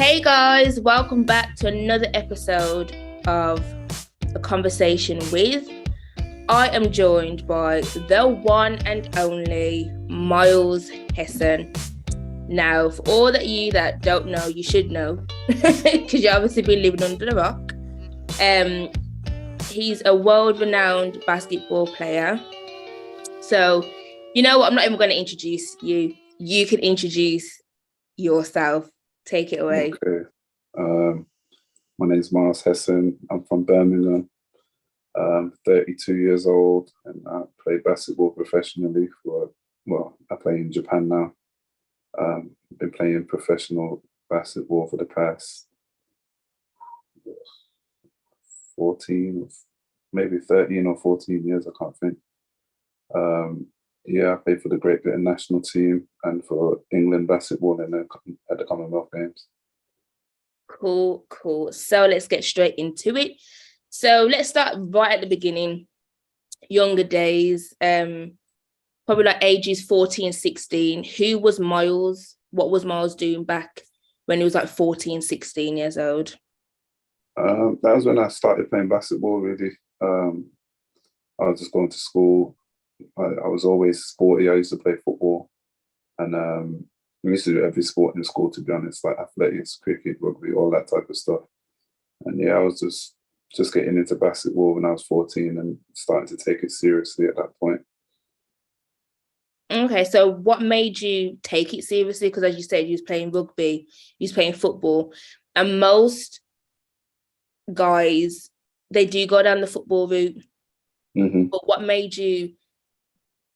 Hey guys, welcome back to another episode of A Conversation with. I am joined by the one and only Myles Hesson. Now, for all that you that don't know, you should know, because you've obviously been living under the rock. He's a world-renowned basketball player. So, you know what? I'm not even going to introduce you. You can introduce yourself. Take it away. Okay. My name is Myles Hesson. I'm from Birmingham. 32 years old, and I play basketball professionally I play in Japan now. Been playing professional basketball for the past 14, maybe 13 or 14 years, I can't think. I played for the Great Britain national team and for England basketball at the Commonwealth Games. Cool. So let's get straight into it. So let's start right at the beginning. Younger days, probably like ages 14, 16. Who was Myles? What was Myles doing back when he was like 14, 16 years old? That was when I started playing basketball, really. I was just going to school. I was always sporty. I used to play football. And we used to do every sport in school, to be honest, like athletics, cricket, rugby, all that type of stuff. And I was just getting into basketball when I was 14 and starting to take it seriously at that point. Okay, so what made you take it seriously? Because as you said, you was playing rugby, you was playing football, and most guys, they do go down the football route. Mm-hmm. But what made you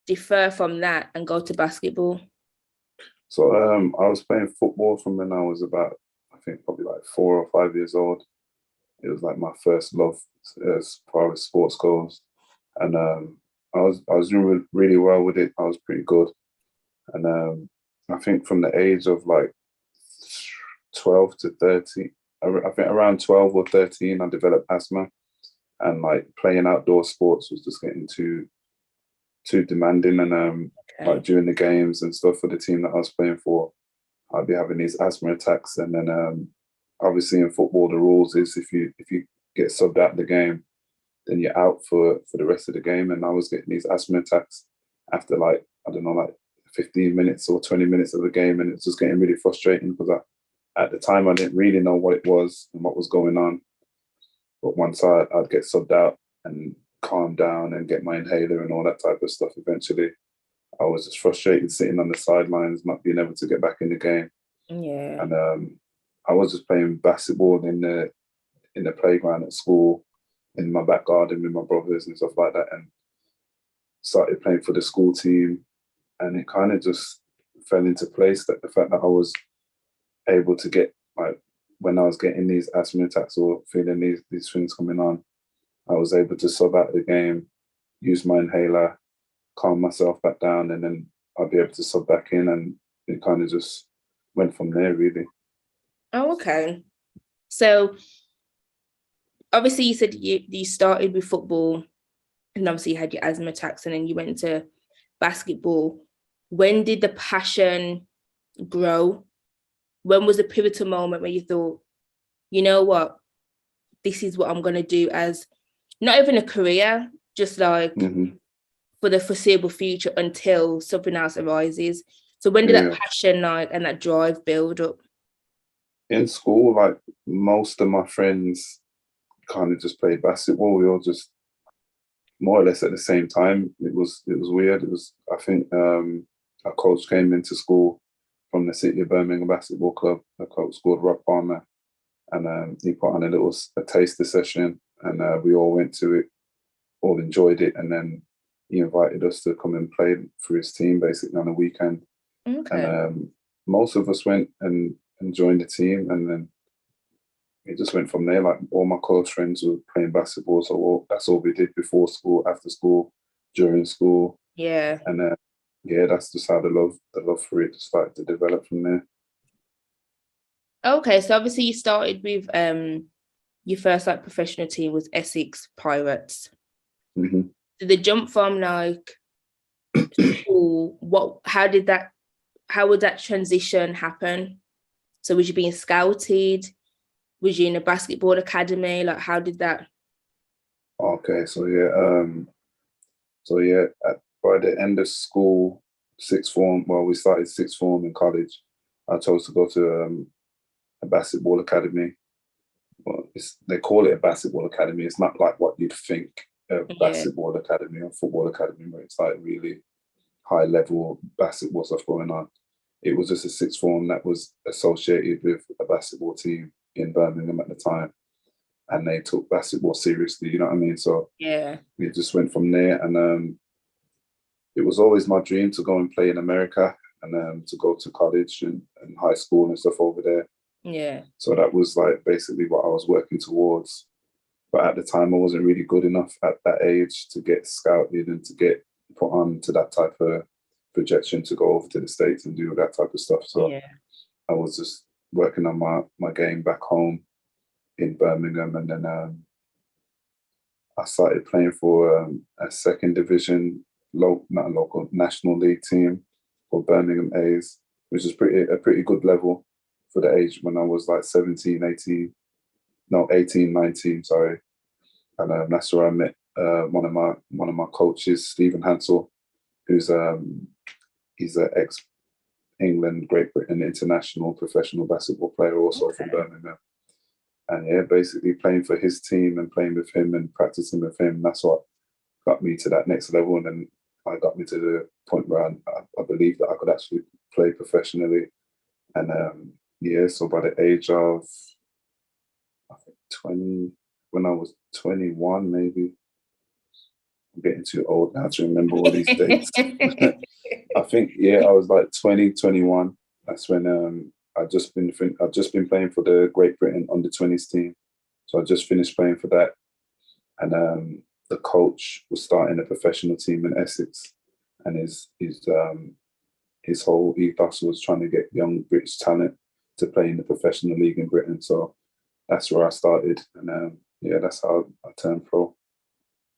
defer from that and go to basketball? So I was playing football from when I was about, I think probably like 4 or 5 years old. It was like my first love as far as sports goes. And I was doing really well with it. I was pretty good. And I think from the age of like 12 to 13, I think around 12 or 13, I developed asthma. And like playing outdoor sports was just getting too demanding. And like during the games and stuff for the team that I was playing for, I'd be having these asthma attacks. And then obviously in football, the rules is if you get subbed out of the game, then you're out for the rest of the game. And I was getting these asthma attacks after like, I don't know, like 15 minutes or 20 minutes of the game. And it's just getting really frustrating because at the time I didn't really know what it was and what was going on. But once I'd get subbed out and calm down and get my inhaler and all that type of stuff, eventually I was just frustrated sitting on the sidelines, not being able to get back in the game. Yeah. And I was just playing basketball in the playground at school, in my back garden with my brothers and stuff like that, and started playing for the school team. And it kind of just fell into place, that the fact that I was able to get, like, when I was getting these asthma attacks or feeling these things coming on, I was able to sub out of the game, use my inhaler, calm myself back down, and then I'll be able to sub back in, and it kind of just went from there, really. Oh, okay. So obviously you said you started with football and obviously you had your asthma attacks and then you went into basketball. When did the passion grow? When was the pivotal moment where you thought, you know what, this is what I'm going to do as not even a career, just like for the foreseeable future until something else arises? So when did that passion and that drive build up? In school, like most of my friends kind of just played basketball. We all just more or less at the same time. It was weird. I think our coach came into school from the City of Birmingham Basketball Club. A coach called Rob Palmer, and he put on a taster session, and we all went to it, all enjoyed it, and then he invited us to come and play for his team basically on a weekend. Okay. And most of us went and joined the team, and then it just went from there. Like all my close friends were playing basketball, so that's all we did before school, after school, during school. Yeah. And that's just how the love for it started to develop from there. Okay, so obviously you started with your first like professional team was Essex Pirates. Mm-hmm. Did the jump from like school, how would that transition happen So was you being scouted? Was you in a basketball academy? Like, how did that? Okay, by the end of school, sixth form, well, we started sixth form in college. I chose to go to a basketball academy. Well, they call it a basketball academy. It's not like what you'd think a Yeah, basketball academy or football academy, where it's like really high level basketball stuff going on. It was just a sixth form that was associated with a basketball team in Birmingham at the time, and they took basketball seriously. You know what I mean? So yeah, we just went from there, and it was always my dream to go and play in America and to go to college and high school and stuff over there. yeah, So that was like basically what I was working towards. But at the time, I wasn't really good enough at that age to get scouted and to get put on to that type of projection to go over to the States and do that type of stuff. So yeah. I was just working on my game back home in Birmingham. And then I started playing for a second division, not a local, national league team called Birmingham A's, which is a pretty good level for the age when I was like 17, 18, no, 18, 19, sorry. And that's where I met one of my coaches, Stephen Hansel, who's he's an ex England, Great Britain international professional basketball player, also from Birmingham. And yeah, basically playing for his team and playing with him and practicing with him, that's what got me to that next level. And then I got me to the point where I believed that I could actually play professionally. And so by the age of, I think 20, when I was 21, maybe, I'm getting too old now to remember all these dates. I think, I was like 20, 21. That's when I'd just been playing for the Great Britain under-20s team. So I just finished playing for that. And the coach was starting a professional team in Essex. And his whole ethos was trying to get young British talent to play in the professional league in Britain. So that's where I started. And that's how I turned pro.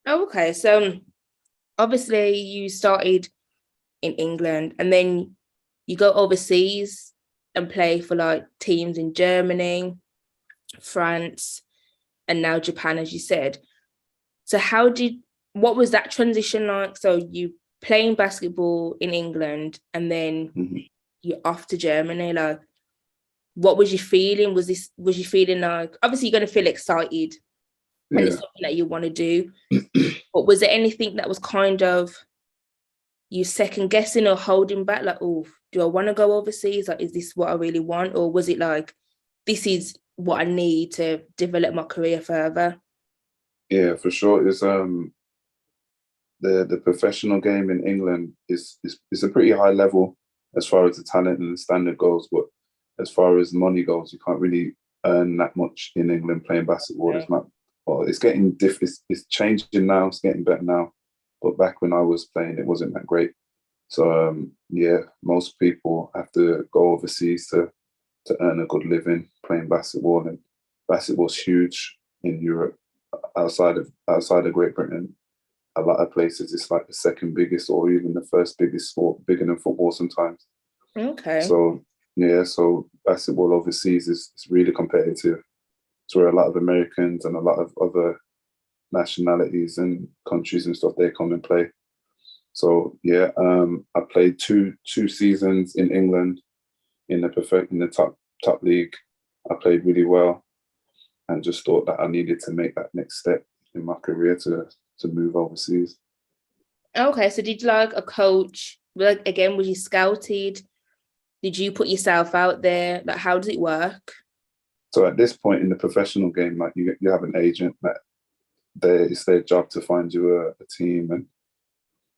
Oh, okay. So obviously you started in England and then you go overseas and play for like teams in Germany, France, and now Japan, as you said. So what was that transition like? So you playing basketball in England and then you're off to Germany. Like, what was you feeling? Was you feeling like, obviously you're going to feel excited and it's something that you want to do, but was there anything that was kind of you second guessing or holding back? Like, oh, do I want to go overseas? Like, is this what I really want? Or was it like, this is what I need to develop my career further? Yeah, for sure. It's the professional game in England is a pretty high level as far as the talent and the standard goes, but as far as money goes, you can't really earn that much in England playing basketball. Okay. It's not, well, it's getting it's changing now, it's getting better now. But back when I was playing, it wasn't that great. So most people have to go overseas to earn a good living playing basketball, and basketball's huge in Europe. Outside of Great Britain, a lot of places it's like the second biggest or even the first biggest sport, bigger than football sometimes. Okay. So basketball overseas is really competitive. It's where a lot of Americans and a lot of other nationalities and countries and stuff, they come and play. So I played two seasons in England in the top league. I played really well and just thought that I needed to make that next step in my career to move overseas. Okay. So did you like a coach? Like, again, was you scouted? Did you put yourself out there? Like, how does it work? So at this point in the professional game, like you have an agent that it's their job to find you a team, and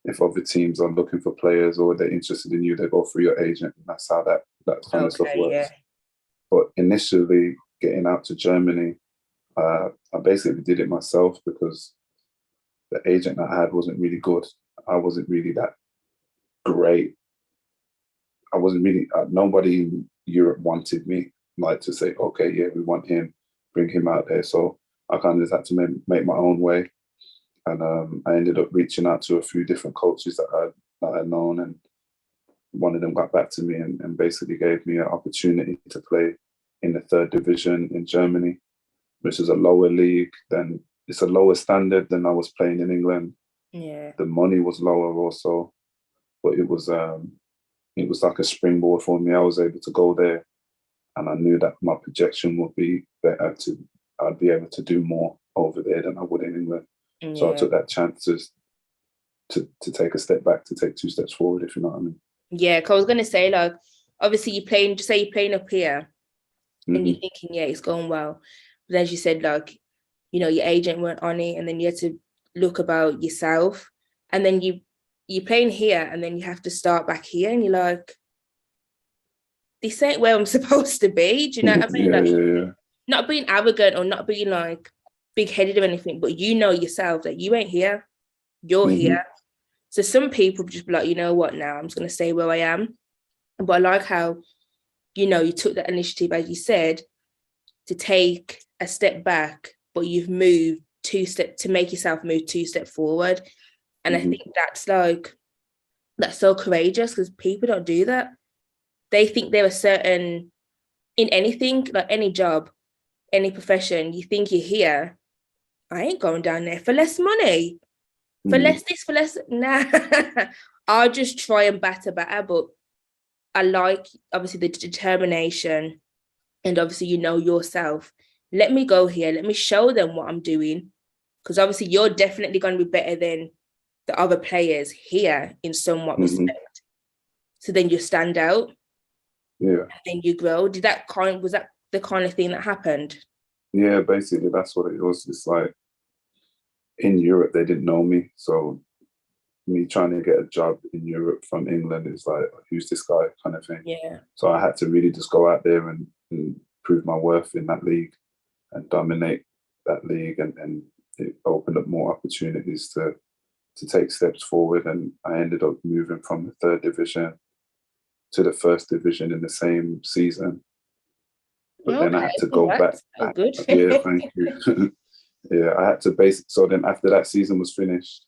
if other teams are looking for players or they're interested in you, they go through your agent, and that's how that kind of stuff Okay, works. yeah. But initially, getting out to Germany, I basically did it myself because the agent I had wasn't really good. I wasn't really that great. I wasn't really, nobody in Europe wanted me, like to say, okay, yeah, we want him, bring him out there. So I kind of just had to make my own way. And I ended up reaching out to a few different coaches that I'd known, and one of them got back to me and basically gave me an opportunity to play in the third division in Germany, which is a lower league. Then it's a lower standard than I was playing in England. Yeah. The money was lower also, but it was like a springboard for me. I was able to go there, and I knew that my projection would be better. I'd be able to do more over there than I would in England. So I Yeah. took that chance to take a step back, to take 2 steps forward, if you know what I mean. Yeah, because I was gonna say, like, obviously you're playing up here and you're Mm-hmm. thinking, yeah, it's going well. But as you said, like, your agent weren't on it, and then you had to look about yourself. And then you're playing here and then you have to start back here, and you're like, this ain't where I'm supposed to be. Do you know what I mean? Yeah, Like, yeah, yeah. not being arrogant or not being like big-headed or anything, but you know yourself that you ain't here, you're Mm-hmm. here. So some people just be like, you know what, now I'm just gonna stay where I am. But I like how, you took that initiative, as you said, to take a step back, but you've moved 2 steps to make yourself move 2 steps forward. And I Mm-hmm. think that's so courageous, because people don't do that. They think they're a certain, in anything, like any job, any profession, you think you're here. I ain't going down there for less money, for Mm-hmm. less this, for less. Nah, I'll just try and batter. But I like, obviously, the determination, and obviously, yourself. Let me go here. Let me show them what I'm doing. Because obviously, you're definitely going to be better than the other players here in somewhat Mm-hmm. respect. So then you stand out, Yeah. and then you grow. Was that the kind of thing that happened? Yeah, basically that's what it was. It's like in Europe they didn't know me. So me trying to get a job in Europe from England is like, who's this guy kind of thing. Yeah. So I had to really just go out there and prove my worth in that league and dominate that league, and it opened up more opportunities to take steps forward. And I ended up moving from the third division to the first division in the same season. But then I Okay. had to go back. Congrats. Oh, good. Yeah, thank you. Yeah, I had to so then after that season was finished,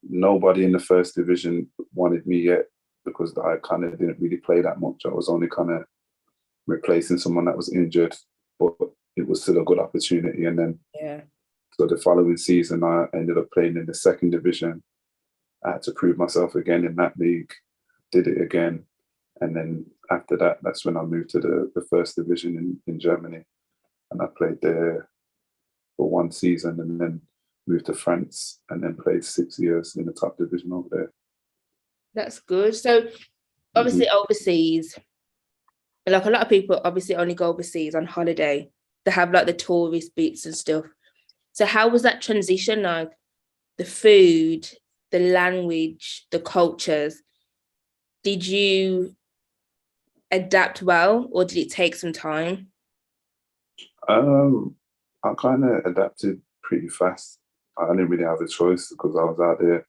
nobody in the first division wanted me yet, because I kind of didn't really play that much. I was only kind of replacing someone that was injured, but it was still a good opportunity. And then, Yeah. so the following season, I ended up playing in the second division. I had to prove myself again in that league, did it again. And then after that, that's when I moved to the first division in Germany. And I played there for 1 season, and then moved to France, and then played 6 years in the top division over there. That's good. So obviously Mm-hmm. overseas, like a lot of people obviously only go overseas on holiday. They have like the tourist bits and stuff. So how was that transition, like the food, the language, the cultures? Did you adapt well, or did it take some time? I kind of adapted pretty fast. I didn't really have a choice because I was out there,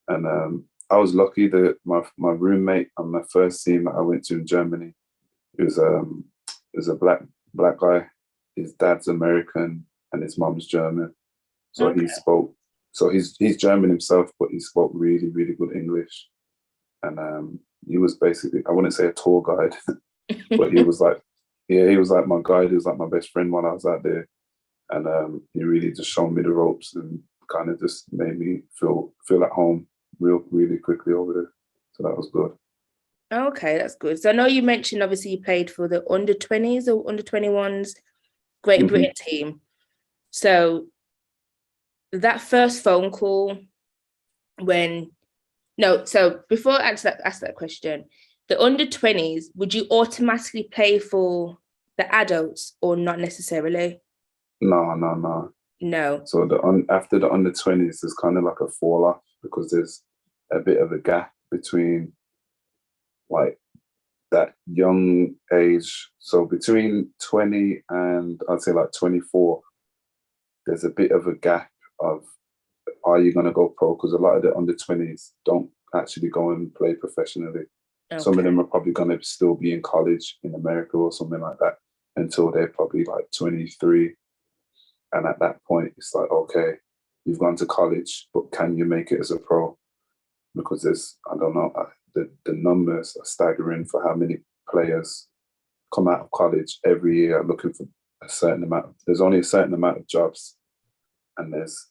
and I was lucky that my roommate on the first team that I went to in Germany, he was a black guy. His dad's American and his mom's German, so Okay. he spoke. So he's German himself, but he spoke really really good English, and he was basically, I wouldn't say a tour guide, but he was like, yeah, he was like my guide. He was like my best friend when I was out there, and he really just showed me the ropes and kind of just made me feel at home really quickly over there. So that was good. Okay, that's good. So I know you mentioned obviously you played for the under 20s or under 21s Great Mm-hmm. Britain team. So that first phone call when no, so before I ask that question, the under 20s, would you automatically play for the adults or not necessarily? No, no, no. No. So after the under 20s, there's kind of like a fall off because there's a bit of a gap between like that young age. So between 20 and I'd say like 24, there's a bit of a gap of, are you going to go pro? Because a lot of the under 20s don't actually go and play professionally. Some of Okay. them are probably going to still be in college in America or something like that until they're probably like 23. And at that point, it's like, okay, you've gone to college, but can you make it as a pro? because I don't know, the numbers are staggering for how many players come out of college every year looking for a certain amount. There's only a certain amount of jobs, and there's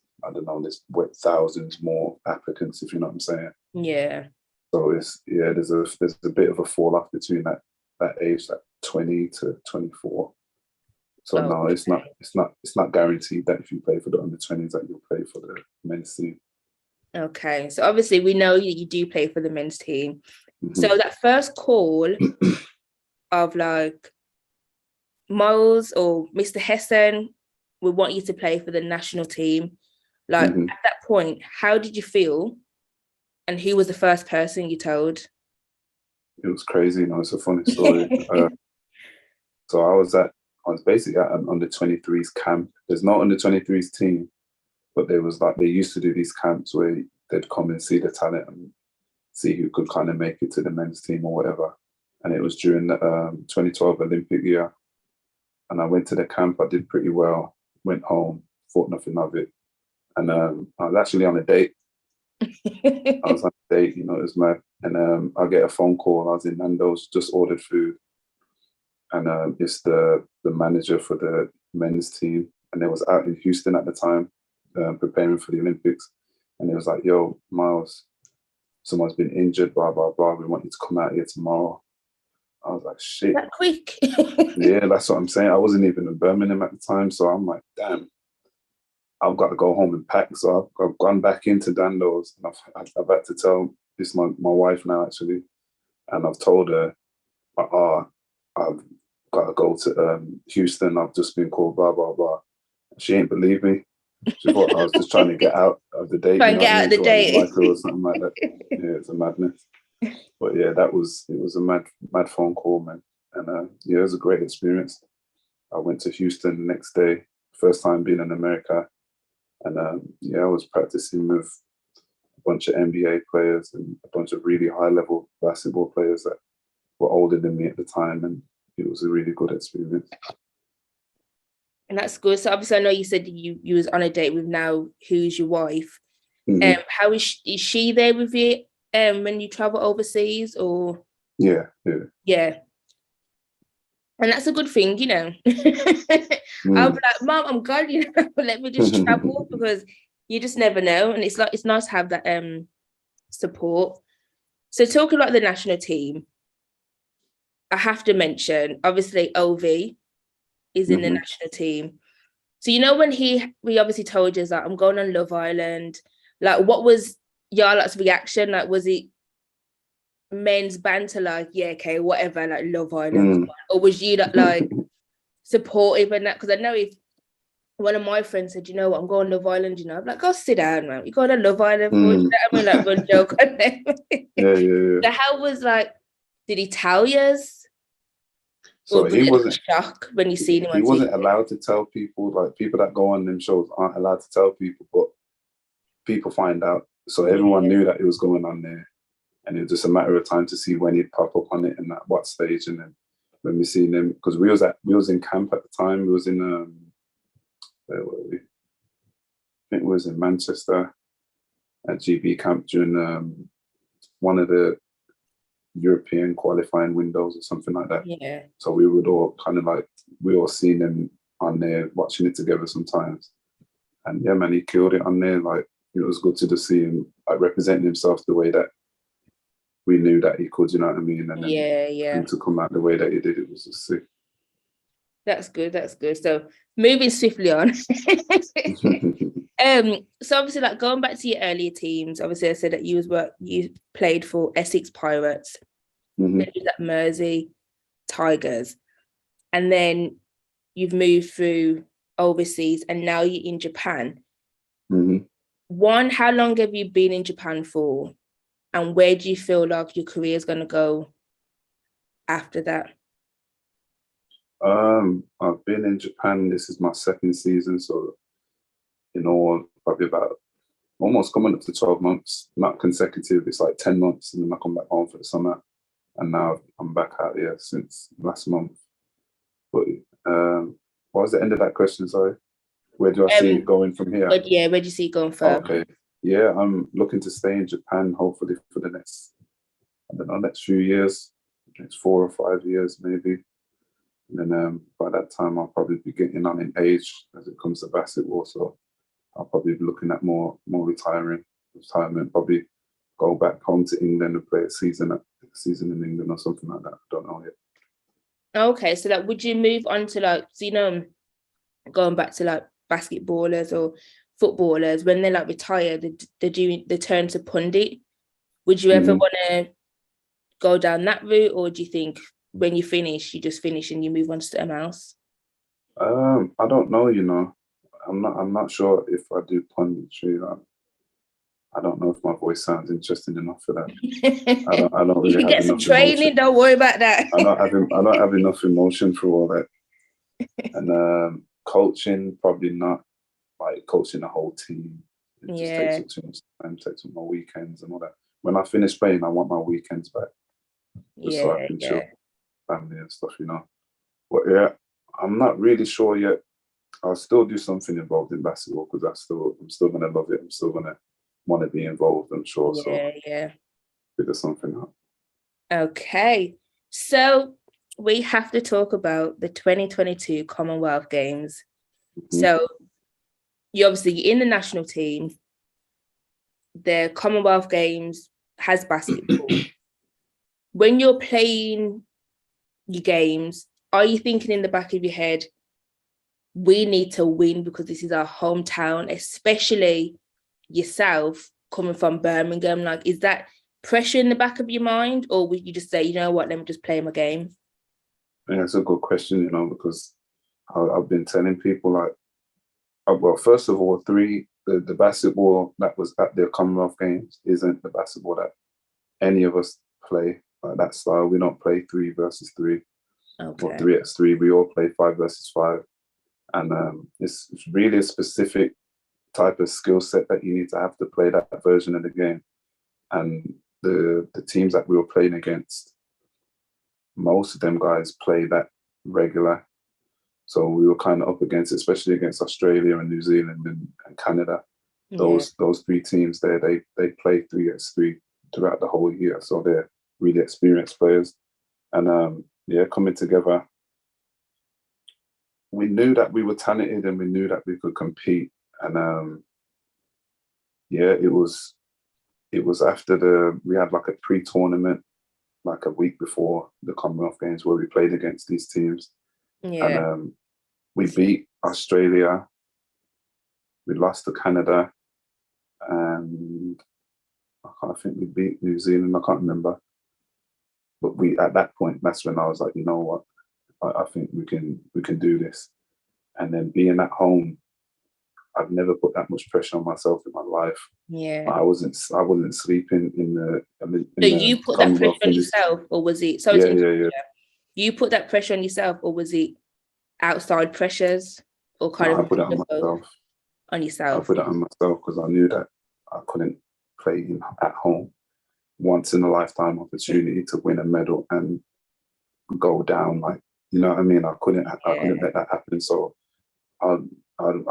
thousands more applicants, if you know what I'm saying. Yeah. So there's a bit of a fall off between that age, like 20 to 24. So no, it's not guaranteed that if you play for the under-20s that you'll play for the men's team. Okay, so obviously we know you do play for the men's team. So that first call of like Myles or Mr. Hesson, we want you to play for the national team. Like at that point, how did you feel? And who was the first person you told? It was crazy, it's a funny story. So I was basically at an under-23s camp. There's no under-23s team, but they used to do these camps where they'd come and see the talent and see who could kind of make it to the men's team or whatever. And it was during the 2012 Olympic year. And I went to the camp, I did pretty well, went home, thought nothing of it. And I was actually on a date. I was on a date, it was mad. And I get a phone call. I was in Nando's, just ordered food. And it's the manager for the men's team. And they was out in Houston at the time, preparing for the Olympics. And it was like, yo, Myles, someone's been injured, blah, blah, blah. We want you to come out here tomorrow. I was like, shit. That quick. Yeah, that's what I'm saying. I wasn't even in Birmingham at the time. So I'm like, damn, I've got to go home and pack. So I've gone back into Nando's. And I've had to tell this my wife now, actually. And I've told her, I've got to go to Houston. I've just been called, blah, blah, blah. She ain't believe me. She thought I was just trying to get out of the date. Try and get out of the date. Like or something like that. Yeah, it's a madness. But yeah, it was a mad phone call, man. And it was a great experience. I went to Houston the next day, first time being in America. And I was practicing with a bunch of NBA players and a bunch of really high-level basketball players that were older than me at the time. And it was a really good experience. And that's good. So obviously I know you said you was on a date with now who's your wife. How is she there with you when you travel overseas or? Yeah. And that's a good thing, I'll be like, Mom, I'm gone, let me just travel because you just never know. And it's nice to have that support. So talking about the national team, I have to mention, obviously, OV is in the national team. So, when we obviously told you that I'm going on Love Island, like, what was your lot's reaction? Like, was it men's banter, like, yeah, okay, whatever, like, Love Island? Or was you like supportive and that? Because I know if one of my friends said, I'm going to Love Island, I'm like, go sit down, man. You going to Love Island for? You know what I mean? Like, run joke on them. Yeah. So how was like, did he tell you? So he wasn't shocked when you seen him. He wasn't allowed to tell people. Like, people that go on them shows aren't allowed to tell people, but people find out. So everyone knew that it was going on there, and it was just a matter of time to see when he'd pop up on it and at what stage. And then when we seen him, because we was in camp at the time. We was in where were we? I think we was in Manchester at GB camp during one of the European qualifying windows or something like that. Yeah. So we would all we all seen him on there watching it together sometimes. And yeah, man, he killed it on there. Like, it was good to just see him like representing himself the way that we knew that he could, you know what I mean? And then him to come out the way that he did, it was just sick. That's good. So moving swiftly on. So obviously, like, going back to your earlier teams, obviously I said that you played for Essex Pirates, then you was at Mersey Tigers, and then you've moved through overseas and now you're in Japan. One, how long have you been in Japan for? And where do you feel like your career is going to go after that? I've been in Japan. This is my second season, so in all, probably about almost coming up to 12 months, not consecutive. It's like 10 months, and then I come back home for the summer, and now I'm back out here since last month. But what was the end of that question? Sorry, where do I see it going from here? But yeah, where do you see it going from? Okay, Yeah, I'm looking to stay in Japan, hopefully for the next, I don't know, next few years, next 4 or 5 years maybe. And then by that time, I'll probably be getting on in age as it comes to basketball. So I'll probably be looking at more retirement, probably go back home to England and play a season in England or something like that. I don't know yet. Okay, so like, would you move on to like, so going back to like basketballers or footballers when they're like retired, they turn to pundit. Would you ever want to go down that route, or do you think when you finish, you just finish and you move on to something else? I don't know. I'm not sure if I do punditry. I don't know if my voice sounds interesting enough for that. I don't You really can have get some enough training. emotion. Don't worry about that. I don't have enough emotion for all that. And coaching, probably not. Like coaching the whole team, it just takes Yeah, up too much time. Takes up my weekends and all that. When I finish playing, I want my weekends back, just so I yeah, can chill, yeah. with family and stuff. But yeah, I'm not really sure yet. I'll still do something involved in basketball because I'm still gonna love it. I'm still gonna want to be involved, I'm sure. So Yeah, yeah. figure something out. Okay. So we have to talk about the 2022 Commonwealth Games. Mhm. So you're obviously in the national team. The Commonwealth Games has basketball. When you're playing your games, are you thinking in the back of your head, we need to win because this is our hometown, especially yourself coming from Birmingham? Like, is that pressure in the back of your mind, or would you just say, you know what, let me just play my game? Yeah, it's a good question, because I've been telling people like, well, first of all, the basketball that was at the Commonwealth Games isn't the basketball that any of us play like that style. We don't play 3 versus 3 or Okay. 3x3. We all play 5 versus 5, and it's really a specific type of skill set that you need to play that version of the game. And the teams that we were playing against, most of them guys play that regular. So we were kind of up against, especially against Australia and New Zealand and Canada. Yeah. Those three teams there, they play 3x3 throughout the whole year. So they're really experienced players. And yeah, coming together, we knew that we were talented and we knew that we could compete. And yeah, it was after we had like a pre-tournament, like a week before the Commonwealth Games, where we played against these teams. And Yeah. we beat Australia, we lost to Canada, and I think we beat New Zealand. I can't remember, but at that point, that's when I was like, you know what, I think we can do this. And then being at home, I've never put that much pressure on myself in my life. Yeah. I wasn't sleeping in So the you put that pressure Commonwealth on in this. yourself, or was it, sorry to Yeah, interrupt yeah, yeah. you, you put that pressure on yourself, or was it outside pressures, or kind No, of I put it on both myself. on I yourself? put it on myself because I knew that I couldn't play at home. Once in a lifetime opportunity to win a medal and go down, like, you know what I mean. I Yeah. couldn't let that happen. So I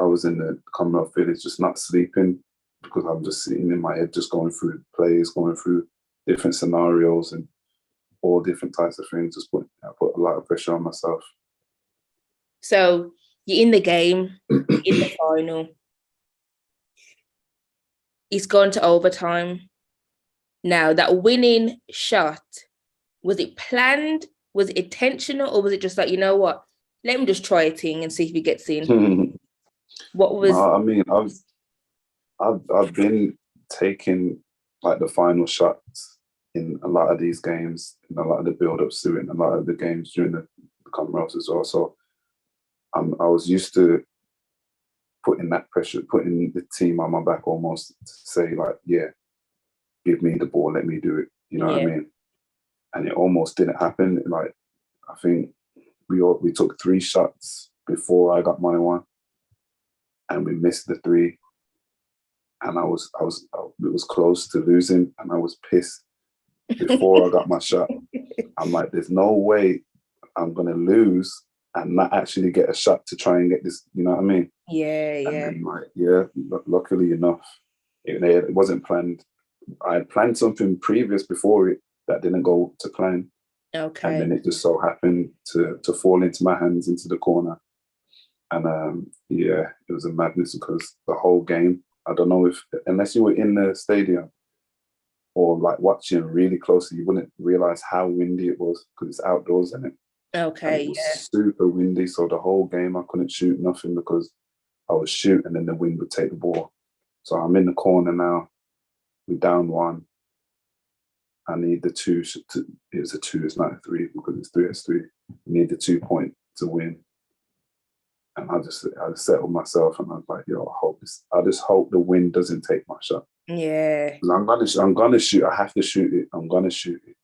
was in the Commonwealth Village just not sleeping because I'm just sitting in my head, just going through plays, going through different scenarios and all different types of things. I put a lot of pressure on myself. So you're in the game, in the final. It's gone to overtime. Now that winning shot, was it planned? Was it intentional, or was it just like, you know what? Let me just try a thing and see if he gets in. What was? No, I mean, I've been taking like the final shots in a lot of these games, in a lot of the build-ups to it, in a lot of the games during the Commonwealth as well. So I was used to putting that pressure, putting the team on my back almost to say like, yeah, give me the ball, let me do it. You know what I Yeah. mean? And it almost didn't happen. Like I think we took 3 shots before I got my one, and we missed the 3. And it was close to losing, and I was pissed before I got my shot. I'm like, there's no way I'm gonna lose and not actually get a shot to try and get this. You know what I mean? Yeah, And yeah. then like, yeah, luckily enough, It wasn't planned. I had planned something previous before it that didn't go to plan. Okay. And then it just so happened to fall into my hands into the corner. And yeah, it was a madness because the whole game, I don't know if, unless you were in the stadium or like watching really closely, you wouldn't realize how windy it was because it's outdoors, isn't it? Okay, and it was super windy. So the whole game, I couldn't shoot nothing because I was shooting and then the wind would take the ball. So I'm in the corner now. We're down 1. I need the 2. It's a 2, it's not a 3 because it's 3-3. I need the 2 point to win. And I just settled myself and I was like, yo, I just hope the wind doesn't take my shot. Yeah. I'm gonna shoot. I have to shoot it. I'm gonna shoot it.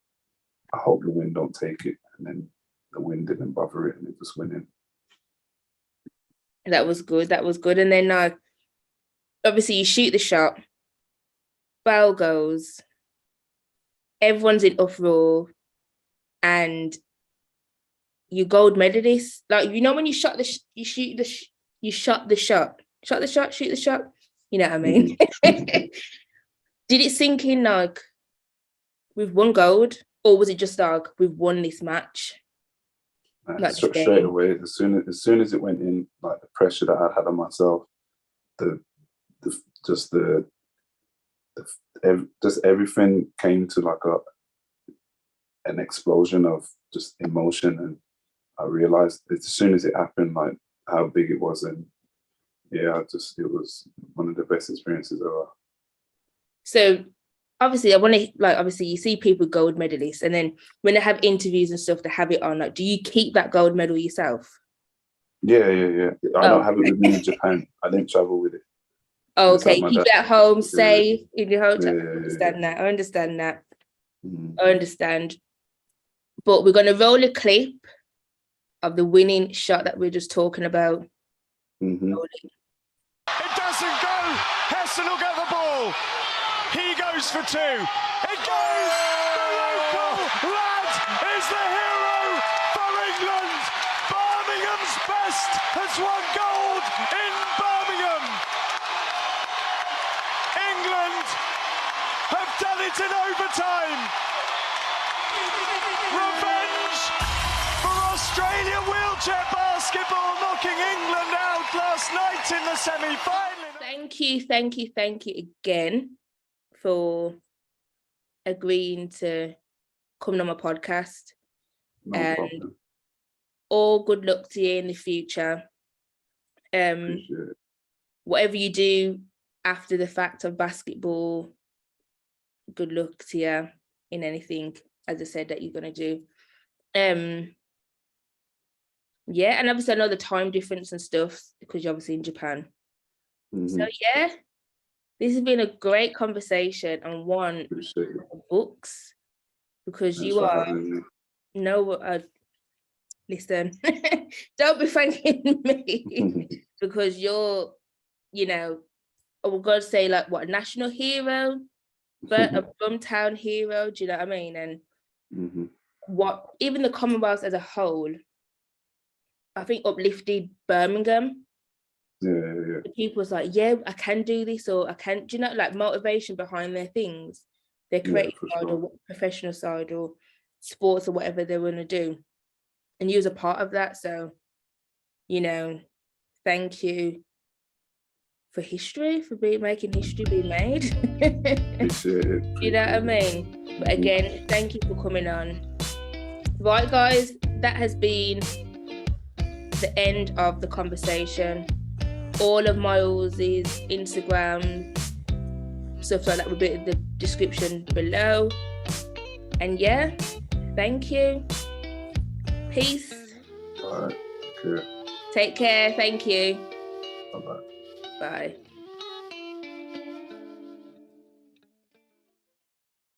I hope the wind don't take it. And then the wind didn't bother it and it just went in. That was good. And then obviously you shoot the shot, ball goes, everyone's in uproar, and you gold medalist. Like, you know, when you shot the shoot the shot. You know what I mean? Mm-hmm. Did it sink in like we've won gold, or was it just like we've won this match? Like straight away, as soon as it went in, like the pressure that I had on myself, just everything came to like an explosion of just emotion, and I realized as soon as it happened, like how big it was, and yeah, it was one of the best experiences ever. So obviously, I want to obviously you see people gold medalists, and then when they have interviews and stuff, they have it on. Like, do you keep that gold medal yourself? Yeah. I don't have it with me in Japan. I didn't travel with it. Oh, okay, keep it at home, safe in your hotel. Yeah. I understand that. Mm-hmm. I understand. But we're gonna roll a clip of the winning shot that we're just talking about. Mm-hmm. It doesn't go. Hesson will get the ball. He goes for 2. It goes. The local lad is the hero for England. Birmingham's best has won gold in Birmingham. England have done it in overtime. Revenge for Australia wheelchair basketball, knocking England out last night in the semi-final. Thank you again for agreeing to come on my podcast. No problem. All good luck to you in the future. Whatever you do after the fact of basketball, good luck to you in anything, as I said, that you're going to do. Yeah, and obviously I know the time difference and stuff because you're obviously in Japan. Mm-hmm. So yeah, this has been a great conversation on one books, because you are listen, don't be thanking me because you're, you know, I would go say like what, a national hero, but a Brumtown hero, do you know what I mean? And what even the Commonwealth as a whole, I think uplifted Birmingham. Yeah. The people was like, yeah, I can do this, or I can, do you know, like motivation behind their things, their creative side or professional side or sports or whatever they want to do. And you was a part of that. So, you know, thank you for history, for making history being made. Appreciate it. You know what I mean? But again, thank you for coming on. Right, guys, that has been the end of the conversation. All of Myles's Instagram, stuff like that will be in the description below. And yeah, thank you. Peace. All right. Sure. Take care. Thank you. Bye-bye. Bye.